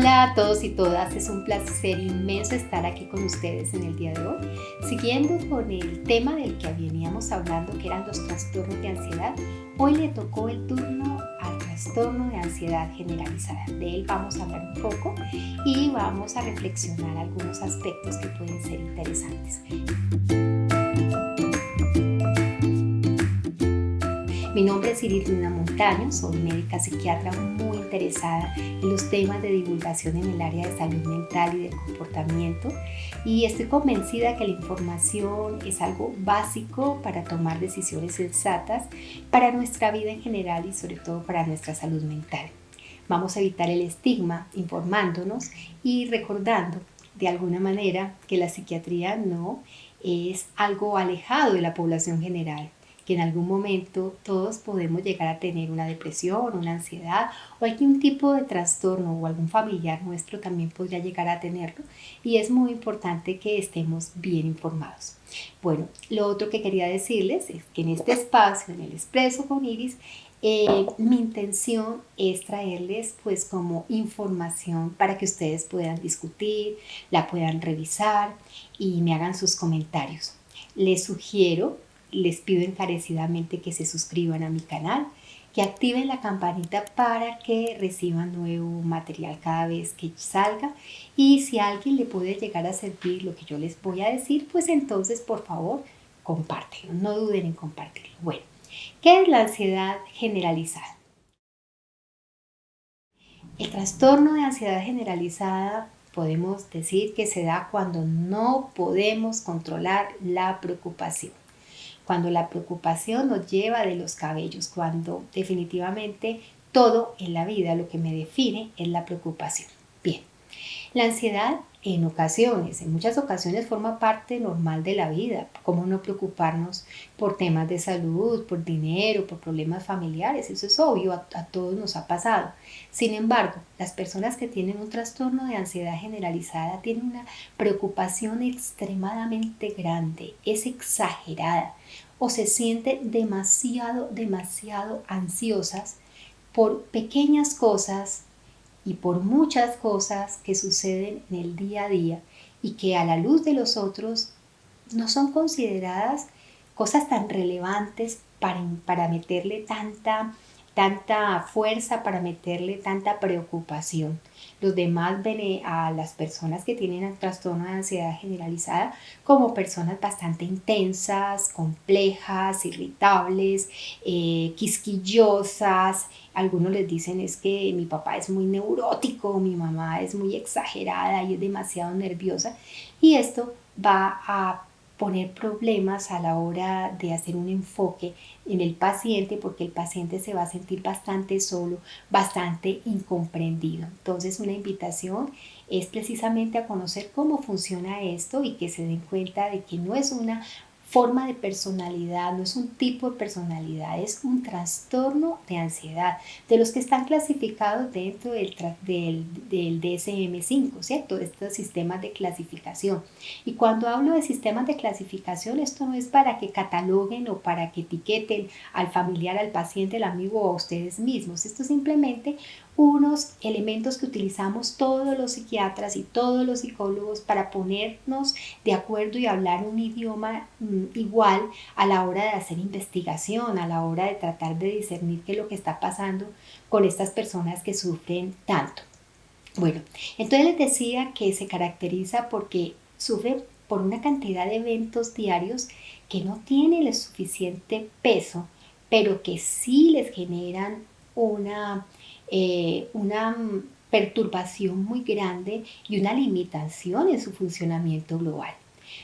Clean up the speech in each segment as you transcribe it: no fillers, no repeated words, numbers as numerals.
Hola a todos y todas, es un placer inmenso estar aquí con ustedes en el día de hoy, siguiendo con el tema del que veníamos hablando, que eran los trastornos de ansiedad. Hoy le tocó el turno al trastorno de ansiedad generalizada. De él vamos a hablar un poco y vamos a reflexionar algunos aspectos que pueden ser interesantes. Mi nombre es Iris Luna Montaño, soy médica psiquiatra muy interesada en los temas de divulgación en el área de salud mental y de comportamiento, y estoy convencida que la información es algo básico para tomar decisiones sensatas para nuestra vida en general y sobre todo para nuestra salud mental. Vamos a evitar el estigma informándonos y recordando de alguna manera que la psiquiatría no es algo alejado de la población general, que en algún momento todos podemos llegar a tener una depresión, una ansiedad o algún tipo de trastorno, o algún familiar nuestro también podría llegar a tenerlo, y es muy importante que estemos bien informados. Bueno, lo otro que quería decirles es que en este espacio, en el Expreso con Iris, mi intención es traerles pues como información para que ustedes puedan discutir, la puedan revisar y me hagan sus comentarios. Les pido encarecidamente que se suscriban a mi canal, que activen la campanita para que reciban nuevo material cada vez que salga, y si a alguien le puede llegar a servir lo que yo les voy a decir, pues entonces por favor compártelo, no duden en compartirlo. Bueno, ¿qué es la ansiedad generalizada? El trastorno de ansiedad generalizada podemos decir que se da cuando no podemos controlar la preocupación. Cuando la preocupación nos lleva de los cabellos, cuando definitivamente todo en la vida, lo que me define es la preocupación. Bien, la ansiedad en muchas ocasiones forma parte normal de la vida. ¿Cómo no preocuparnos por temas de salud, por dinero, por problemas familiares? Eso es obvio, a todos nos ha pasado. Sin embargo, las personas que tienen un trastorno de ansiedad generalizada tienen una preocupación extremadamente grande, es exagerada, o se sienten demasiado ansiosas por pequeñas cosas y por muchas cosas que suceden en el día a día y que a la luz de los otros no son consideradas cosas tan relevantes para meterle tanta fuerza, para meterle tanta preocupación. Los demás ven a las personas que tienen el trastorno de ansiedad generalizada como personas bastante intensas, complejas, irritables, quisquillosas. Algunos les dicen es que mi papá es muy neurótico, mi mamá es muy exagerada y es demasiado nerviosa, y esto va a poner problemas a la hora de hacer un enfoque en el paciente, porque el paciente se va a sentir bastante solo, bastante incomprendido. Entonces, una invitación es precisamente a conocer cómo funciona esto y que se den cuenta de que no es una forma de personalidad, no es un tipo de personalidad, es un trastorno de ansiedad, de los que están clasificados dentro del DSM-5, ¿cierto? De estos sistemas de clasificación. Y cuando hablo de sistemas de clasificación, esto no es para que cataloguen o para que etiqueten al familiar, al paciente, al amigo o a ustedes mismos. Esto es simplemente unos elementos que utilizamos todos los psiquiatras y todos los psicólogos para ponernos de acuerdo y hablar un idioma igual a la hora de hacer investigación, a la hora de tratar de discernir qué es lo que está pasando con estas personas que sufren tanto. Bueno, entonces les decía que se caracteriza porque sufren por una cantidad de eventos diarios que no tienen el suficiente peso, pero que sí les generan una perturbación muy grande y una limitación en su funcionamiento global.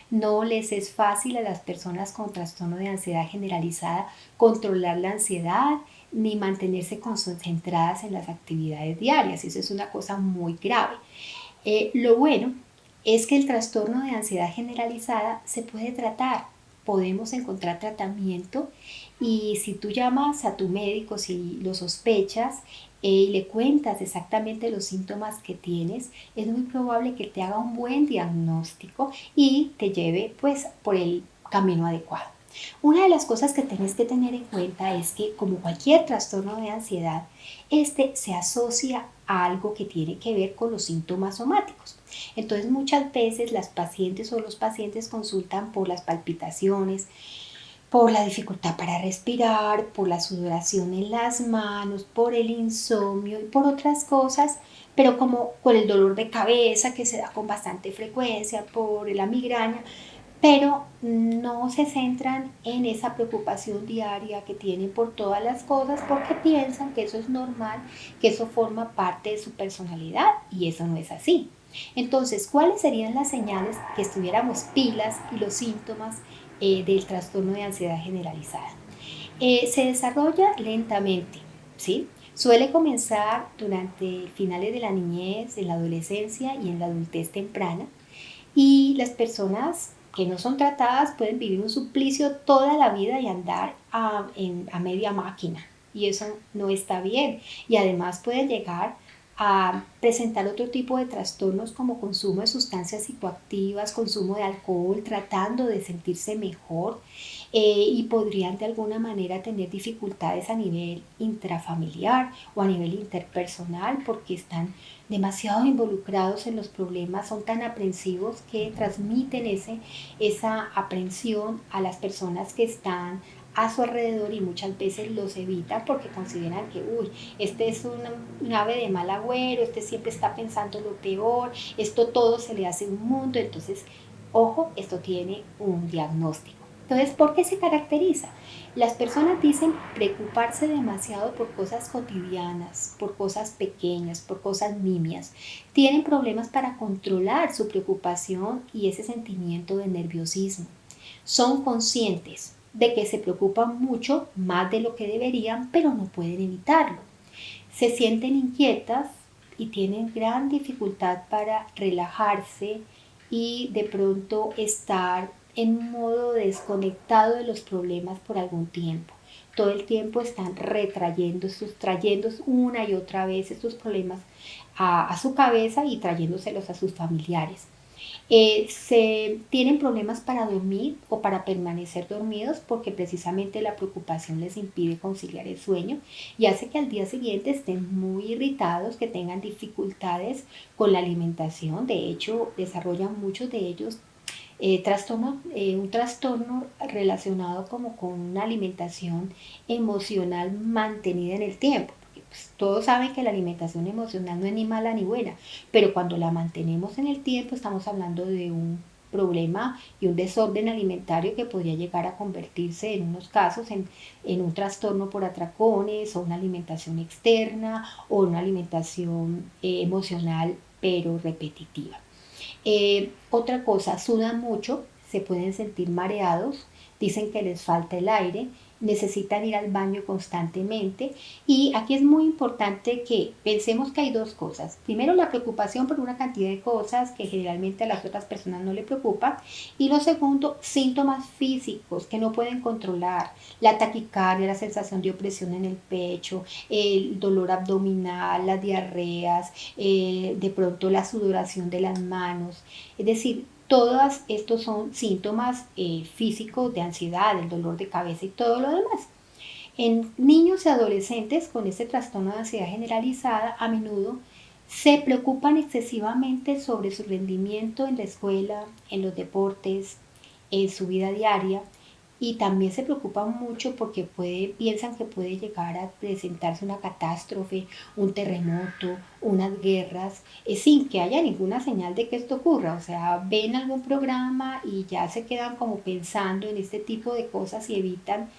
No les es fácil a las personas con trastorno de ansiedad generalizada controlar la ansiedad ni mantenerse concentradas en las actividades diarias. Eso es una cosa muy grave. Lo bueno es que el trastorno de ansiedad generalizada se puede tratar. Podemos encontrar tratamiento, y si tú llamas a tu médico, si lo sospechas, y le cuentas exactamente los síntomas que tienes, es muy probable que te haga un buen diagnóstico y te lleve pues por el camino adecuado. Una de las cosas que tienes que tener en cuenta es que, como cualquier trastorno de ansiedad, este se asocia a algo que tiene que ver con los síntomas somáticos. Entonces muchas veces las pacientes o los pacientes consultan por las palpitaciones, por la dificultad para respirar, por la sudoración en las manos, por el insomnio y por otras cosas, pero como por el dolor de cabeza que se da con bastante frecuencia, por la migraña, pero no se centran en esa preocupación diaria que tienen por todas las cosas porque piensan que eso es normal, que eso forma parte de su personalidad y eso no es así. Entonces, ¿cuáles serían las señales que estuviéramos pilas y los síntomas del trastorno de ansiedad generalizada? Se desarrolla lentamente, ¿sí? Suele comenzar durante finales de la niñez, en la adolescencia y en la adultez temprana. Y las personas que no son tratadas pueden vivir un suplicio toda la vida y andar a media máquina. Y eso no está bien. Y además pueden llegar a presentar otro tipo de trastornos como consumo de sustancias psicoactivas, consumo de alcohol, tratando de sentirse mejor, y podrían de alguna manera tener dificultades a nivel intrafamiliar o a nivel interpersonal porque están demasiado involucrados en los problemas, son tan aprensivos que transmiten esa aprensión a las personas que están a su alrededor y muchas veces los evitan porque consideran que, uy, este es un ave de mal agüero, este siempre está pensando lo peor, esto todo se le hace un mundo. Entonces, ojo, esto tiene un diagnóstico. Entonces, ¿por qué se caracteriza? Las personas dicen preocuparse demasiado por cosas cotidianas, por cosas pequeñas, por cosas nimias. Tienen problemas para controlar su preocupación y ese sentimiento de nerviosismo. Son conscientes de que se preocupan mucho más de lo que deberían, pero no pueden evitarlo. Se sienten inquietas y tienen gran dificultad para relajarse y de pronto estar en modo desconectado de los problemas por algún tiempo. Todo el tiempo están retrayendo, sustrayendo una y otra vez estos problemas a su cabeza y trayéndoselos a sus familiares. Se tienen problemas para dormir o para permanecer dormidos porque precisamente la preocupación les impide conciliar el sueño y hace que al día siguiente estén muy irritados, que tengan dificultades con la alimentación. De hecho, desarrollan muchos de ellos un trastorno relacionado como con una alimentación emocional mantenida en el tiempo. Pues, todos saben que la alimentación emocional no es ni mala ni buena, pero cuando la mantenemos en el tiempo estamos hablando de un problema y un desorden alimentario que podría llegar a convertirse en unos casos en un trastorno por atracones o una alimentación externa o una alimentación emocional pero repetitiva. Otra cosa, sudan mucho, se pueden sentir mareados, dicen que les falta el aire, necesitan ir al baño constantemente y aquí es muy importante que pensemos que hay dos cosas. Primero, la preocupación por una cantidad de cosas que generalmente a las otras personas no le preocupan y lo segundo, síntomas físicos que no pueden controlar, la taquicardia, la sensación de opresión en el pecho, el dolor abdominal, las diarreas, de pronto la sudoración de las manos, es decir, todos estos son síntomas físicos de ansiedad, el dolor de cabeza y todo lo demás. En niños y adolescentes con este trastorno de ansiedad generalizada, a menudo se preocupan excesivamente sobre su rendimiento en la escuela, en los deportes, en su vida diaria y también se preocupan mucho porque piensan que puede llegar a presentarse una catástrofe, un terremoto, unas guerras, sin que haya ninguna señal de que esto ocurra. O sea, ven algún programa y ya se quedan como pensando en este tipo de cosas y evitan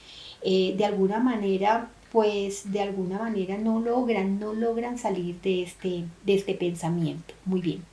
de alguna manera, pues de alguna manera no logran salir de este pensamiento. Muy bien.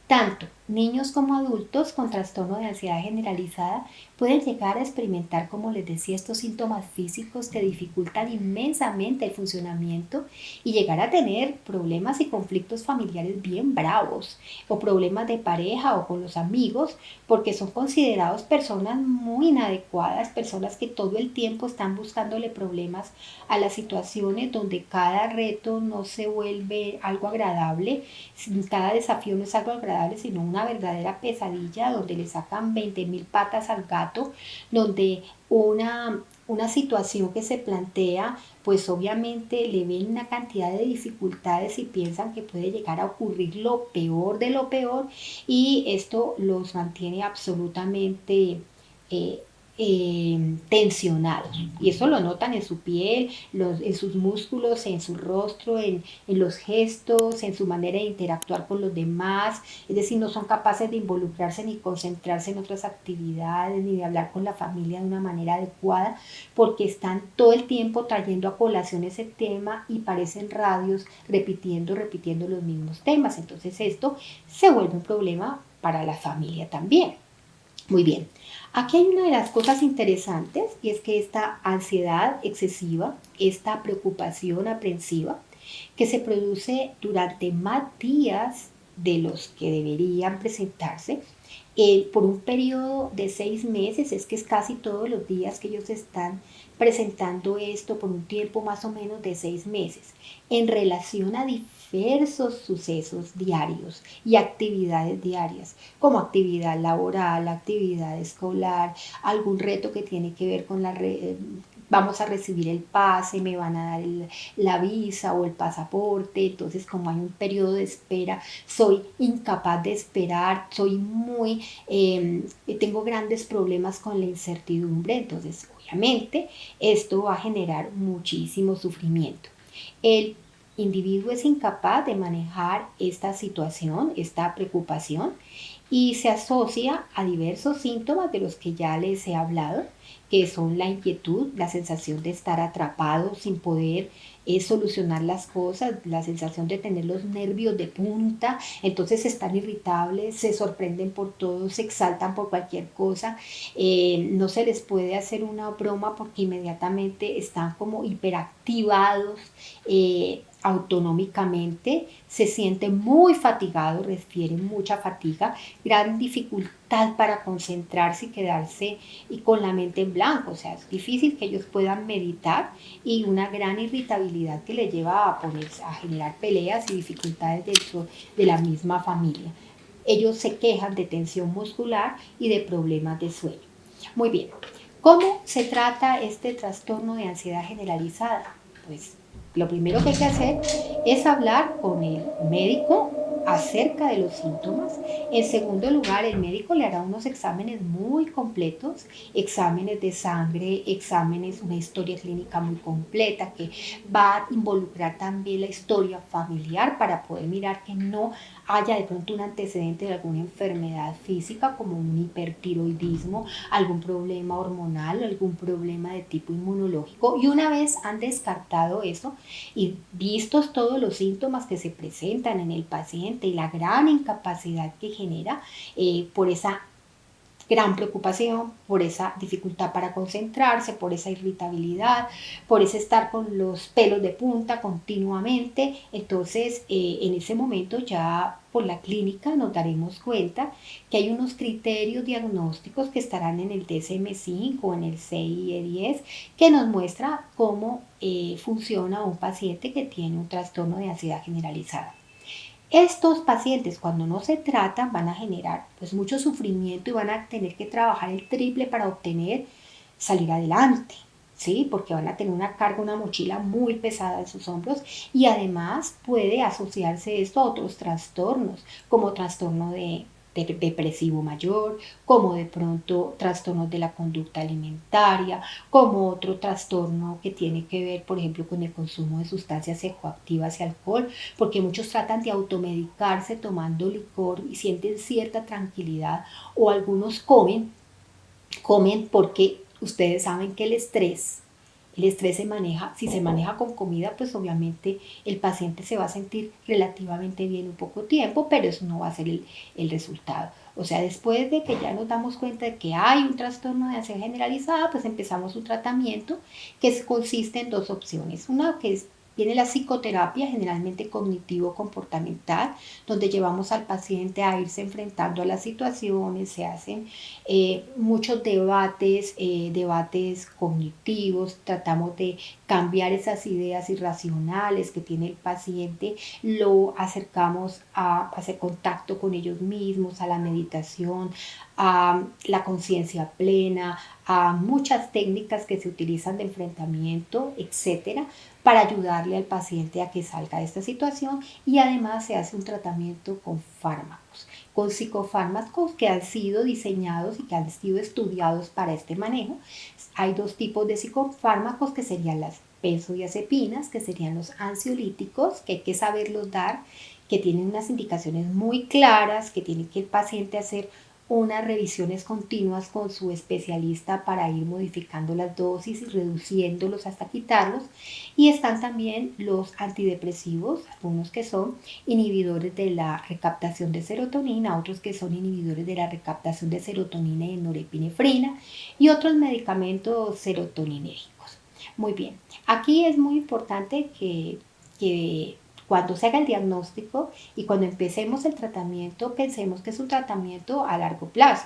Tanto niños como adultos con trastorno de ansiedad generalizada pueden llegar a experimentar, como les decía, estos síntomas físicos que dificultan inmensamente el funcionamiento y llegar a tener problemas y conflictos familiares bien bravos o problemas de pareja o con los amigos porque son considerados personas muy inadecuadas, personas que todo el tiempo están buscándole problemas a las situaciones donde cada reto no se vuelve algo agradable, cada desafío no es algo agradable, sino una verdadera pesadilla donde le sacan 20.000 patas al gato, donde una una situación que se plantea, pues obviamente le ven una cantidad de dificultades y piensan que puede llegar a ocurrir lo peor de lo peor y esto los mantiene absolutamente eh, tensionados. Y eso lo notan en su piel, en sus músculos, en su rostro, en los gestos, en su manera de interactuar con los demás. Es decir, no son capaces de involucrarse ni concentrarse en otras actividades, ni de hablar con la familia de una manera adecuada, porque están todo el tiempo trayendo a colación ese tema y parecen radios repitiendo los mismos temas. Entonces esto se vuelve un problema para la familia también. Muy bien, aquí hay una de las cosas interesantes y es que esta ansiedad excesiva, esta preocupación aprensiva, que se produce durante más días de los que deberían presentarse, por un periodo de 6 meses, es que es casi todos los días que ellos están presentando esto por un tiempo más o menos de 6 meses, en relación a diversos sucesos diarios y actividades diarias, como actividad laboral, actividad escolar, algún reto que tiene que ver con vamos a recibir el pase, me van a dar la visa o el pasaporte, entonces como hay un periodo de espera, soy incapaz de esperar, tengo grandes problemas con la incertidumbre, entonces obviamente esto va a generar muchísimo sufrimiento. El individuo es incapaz de manejar esta situación, esta preocupación, y se asocia a diversos síntomas de los que ya les he hablado, que son la inquietud, la sensación de estar atrapado sin poder solucionar las cosas, la sensación de tener los nervios de punta, entonces están irritables, se sorprenden por todo, se exaltan por cualquier cosa, no se les puede hacer una broma porque inmediatamente están como hiperactivados, autonómicamente, se sienten muy fatigados, refieren mucha fatiga, gran dificultad para concentrarse y quedarse y con la mente en blanco, o sea, es difícil que ellos puedan meditar y una gran irritabilidad que les lleva a generar peleas y dificultades dentro de la misma familia. Ellos se quejan de tensión muscular y de problemas de sueño. Muy bien, ¿cómo se trata este trastorno de ansiedad generalizada? Pues lo primero que hay que hacer es hablar con el médico acerca de los síntomas. En segundo lugar, el médico le hará unos exámenes muy completos, exámenes de sangre, exámenes, una historia clínica muy completa que va a involucrar también la historia familiar para poder mirar que no haya de pronto un antecedente de alguna enfermedad física como un hipertiroidismo, algún problema hormonal, algún problema de tipo inmunológico. Y una vez han descartado eso y vistos todos los síntomas que se presentan en el paciente y la gran incapacidad que genera por esa gran preocupación, por esa dificultad para concentrarse, por esa irritabilidad, por ese estar con los pelos de punta continuamente. Entonces, en ese momento ya por la clínica nos daremos cuenta que hay unos criterios diagnósticos que estarán en el DSM-5 o en el CIE-10 que nos muestra cómo funciona un paciente que tiene un trastorno de ansiedad generalizada. Estos pacientes cuando no se tratan van a generar pues mucho sufrimiento y van a tener que trabajar el triple para obtener salir adelante, ¿sí? Porque van a tener una carga, una mochila muy pesada en sus hombros y además puede asociarse esto a otros trastornos como trastorno de depresivo mayor, como de pronto trastornos de la conducta alimentaria, como otro trastorno que tiene que ver, por ejemplo, con el consumo de sustancias psicoactivas y alcohol, porque muchos tratan de automedicarse tomando licor y sienten cierta tranquilidad, o algunos comen porque ustedes saben que el estrés se maneja, si se maneja con comida, pues obviamente el paciente se va a sentir relativamente bien un poco tiempo, pero eso no va a ser el resultado. O sea, después de que ya nos damos cuenta de que hay un trastorno de ansiedad generalizada, pues empezamos un tratamiento que consiste en dos opciones. Una que es Viene la psicoterapia, generalmente cognitivo-comportamental, donde llevamos al paciente a irse enfrentando a las situaciones, se hacen muchos debates cognitivos, tratamos de cambiar esas ideas irracionales que tiene el paciente, lo acercamos a hacer contacto con ellos mismos, a la meditación, a la conciencia plena, a muchas técnicas que se utilizan de enfrentamiento, etcétera, para ayudarle al paciente a que salga de esta situación, y además se hace un tratamiento con fármacos, con psicofármacos que han sido diseñados y que han sido estudiados para este manejo. Hay dos tipos de psicofármacos que serían las benzodiazepinas, que serían los ansiolíticos, que hay que saberlos dar, que tienen unas indicaciones muy claras, que tiene que el paciente hacer unas revisiones continuas con su especialista para ir modificando las dosis y reduciéndolos hasta quitarlos. Y están también los antidepresivos, algunos que son inhibidores de la recaptación de serotonina, otros que son inhibidores de la recaptación de serotonina y norepinefrina, y otros medicamentos serotoninérgicos. Muy bien, aquí es muy importante que cuando se haga el diagnóstico y cuando empecemos el tratamiento, pensemos que es un tratamiento a largo plazo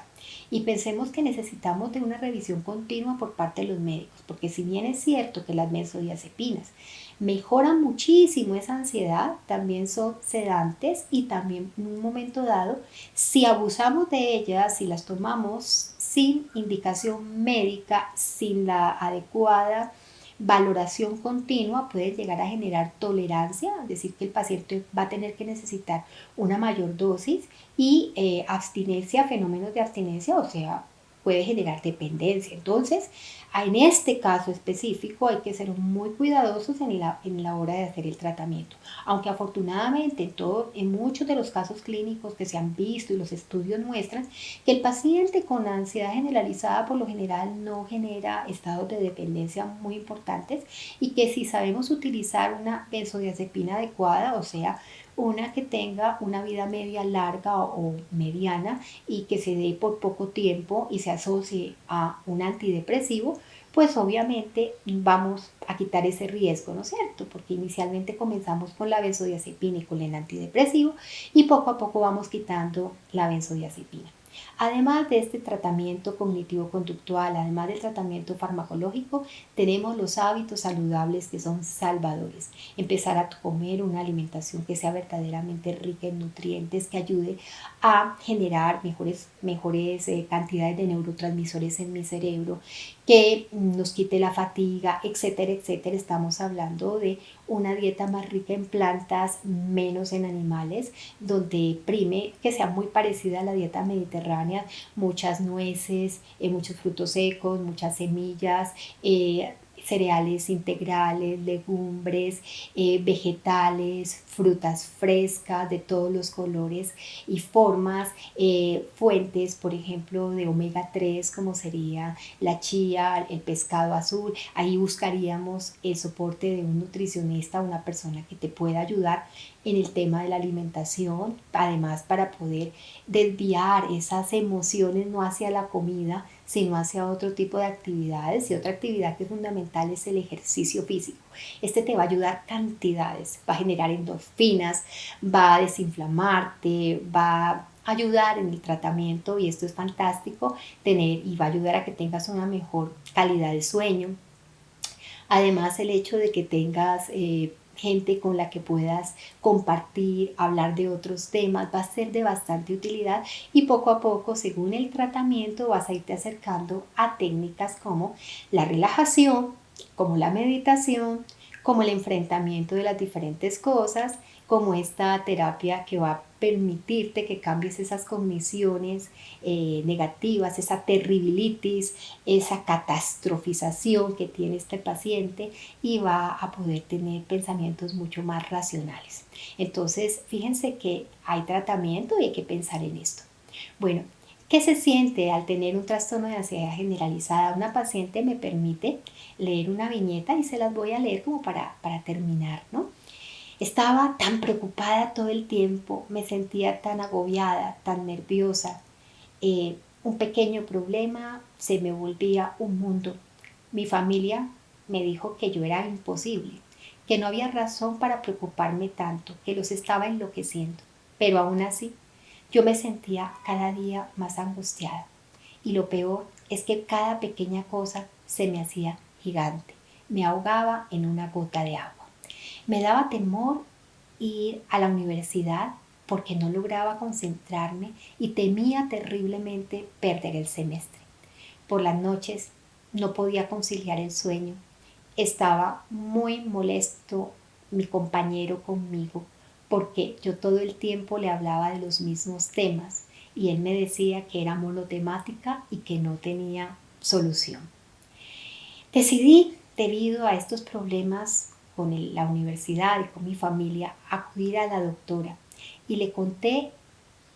y pensemos que necesitamos de una revisión continua por parte de los médicos, porque si bien es cierto que las benzodiazepinas mejoran muchísimo esa ansiedad, también son sedantes y también en un momento dado, si abusamos de ellas, si las tomamos sin indicación médica, sin la adecuada valoración continua, puede llegar a generar tolerancia, es decir, que el paciente va a tener que necesitar una mayor dosis, y abstinencia, fenómenos de abstinencia, o sea, puede generar dependencia. Entonces, en este caso específico hay que ser muy cuidadosos en la hora de hacer el tratamiento. Aunque afortunadamente en muchos de los casos clínicos que se han visto y los estudios muestran que el paciente con ansiedad generalizada por lo general no genera estados de dependencia muy importantes, y que si sabemos utilizar una benzodiazepina adecuada, o sea, una que tenga una vida media larga o mediana y que se dé por poco tiempo y se asocie a un antidepresivo, pues obviamente vamos a quitar ese riesgo, ¿no es cierto? Porque inicialmente comenzamos con la benzodiazepina y con el antidepresivo, y poco a poco vamos quitando la benzodiazepina. Además de este tratamiento cognitivo-conductual, además del tratamiento farmacológico, tenemos los hábitos saludables que son salvadores. Empezar a comer una alimentación que sea verdaderamente rica en nutrientes, que ayude a generar mejores cantidades de neurotransmisores en mi cerebro, que nos quite la fatiga, etcétera, etcétera. Estamos hablando de una dieta más rica en plantas, menos en animales, donde prime que sea muy parecida a la dieta mediterránea, muchas nueces, muchos frutos secos, muchas semillas, cereales integrales, legumbres, vegetales, frutas frescas de todos los colores y formas, fuentes, por ejemplo, de omega 3, como sería la chía, el pescado azul. Ahí buscaríamos el soporte de un nutricionista, una persona que te pueda ayudar en el tema de la alimentación, además para poder desviar esas emociones no hacia la comida, sino hacia otro tipo de actividades. Y otra actividad que es fundamental es el ejercicio físico. Este te va a ayudar cantidades, va a generar endorfinas, va a desinflamarte, va a ayudar en el tratamiento, y esto es fantástico, y va a ayudar a que tengas una mejor calidad de sueño. Además, el hecho de que tengas gente con la que puedas compartir, hablar de otros temas, va a ser de bastante utilidad, y poco a poco, según el tratamiento, vas a irte acercando a técnicas como la relajación, como la meditación, como el enfrentamiento de las diferentes cosas, como esta terapia que va a permitirte que cambies esas cogniciones negativas, esa terribilitis, esa catastrofización que tiene este paciente, y va a poder tener pensamientos mucho más racionales. Entonces, fíjense que hay tratamiento y hay que pensar en esto. Bueno, ¿qué se siente al tener un trastorno de ansiedad generalizada? Una paciente me permite leer una viñeta y se las voy a leer como para terminar, ¿no? Estaba tan preocupada todo el tiempo, me sentía tan agobiada, tan nerviosa. Un pequeño problema se me volvía un mundo. Mi familia me dijo que yo era imposible, que no había razón para preocuparme tanto, que los estaba enloqueciendo. Pero aún así, yo me sentía cada día más angustiada. Y lo peor es que cada pequeña cosa se me hacía gigante. Me ahogaba en una gota de agua. Me daba temor ir a la universidad porque no lograba concentrarme y temía terriblemente perder el semestre. Por las noches no podía conciliar el sueño. Estaba muy molesto mi compañero conmigo porque yo todo el tiempo le hablaba de los mismos temas y él me decía que era monotemática y que no tenía solución. Decidí, debido a estos problemas con la universidad y con mi familia, acudir a la doctora y le conté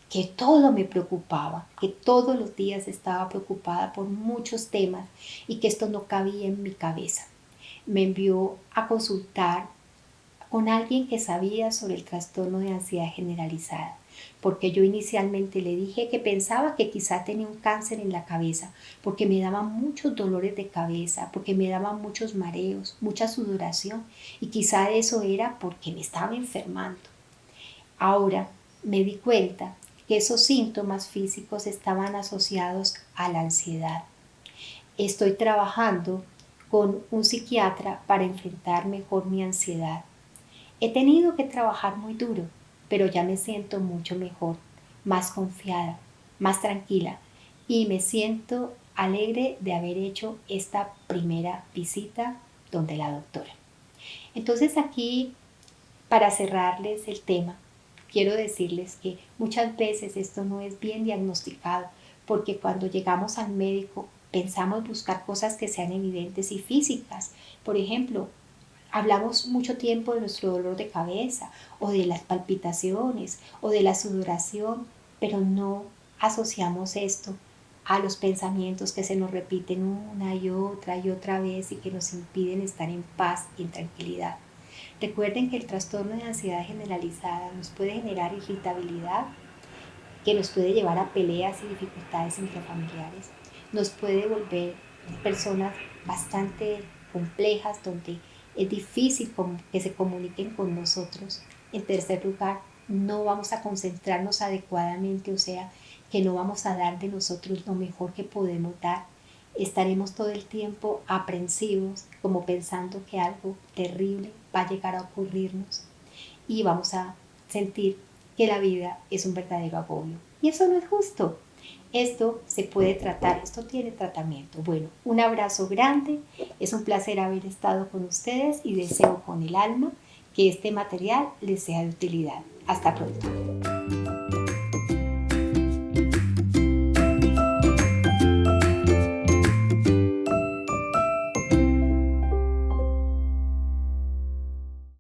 que todo me preocupaba, que todos los días estaba preocupada por muchos temas y que esto no cabía en mi cabeza. Me envió a consultar con alguien que sabía sobre el trastorno de ansiedad generalizada, porque yo inicialmente le dije que pensaba que quizá tenía un cáncer en la cabeza, porque me daban muchos dolores de cabeza, porque me daban muchos mareos, mucha sudoración, y quizá eso era porque me estaba enfermando. Ahora me di cuenta que esos síntomas físicos estaban asociados a la ansiedad. Estoy trabajando con un psiquiatra para enfrentar mejor mi ansiedad. He tenido que trabajar muy duro, pero ya me siento mucho mejor, más confiada, más tranquila y me siento alegre de haber hecho esta primera visita donde la doctora. Entonces aquí, para cerrarles el tema, quiero decirles que muchas veces esto no es bien diagnosticado porque cuando llegamos al médico pensamos buscar cosas que sean evidentes y físicas. Por ejemplo, hablamos mucho tiempo de nuestro dolor de cabeza o de las palpitaciones o de la sudoración, pero no asociamos esto a los pensamientos que se nos repiten una y otra vez y que nos impiden estar en paz y en tranquilidad. Recuerden que el trastorno de ansiedad generalizada nos puede generar irritabilidad, que nos puede llevar a peleas y dificultades intrafamiliares, nos puede volver personas bastante complejas donde es difícil que se comuniquen con nosotros. En tercer lugar, no vamos a concentrarnos adecuadamente, o sea, que no vamos a dar de nosotros lo mejor que podemos dar. Estaremos todo el tiempo aprensivos, como pensando que algo terrible va a llegar a ocurrirnos y vamos a sentir que la vida es un verdadero agobio. Y eso no es justo. Esto se puede tratar, esto tiene tratamiento. Bueno, un abrazo grande, es un placer haber estado con ustedes y deseo con el alma que este material les sea de utilidad. Hasta pronto.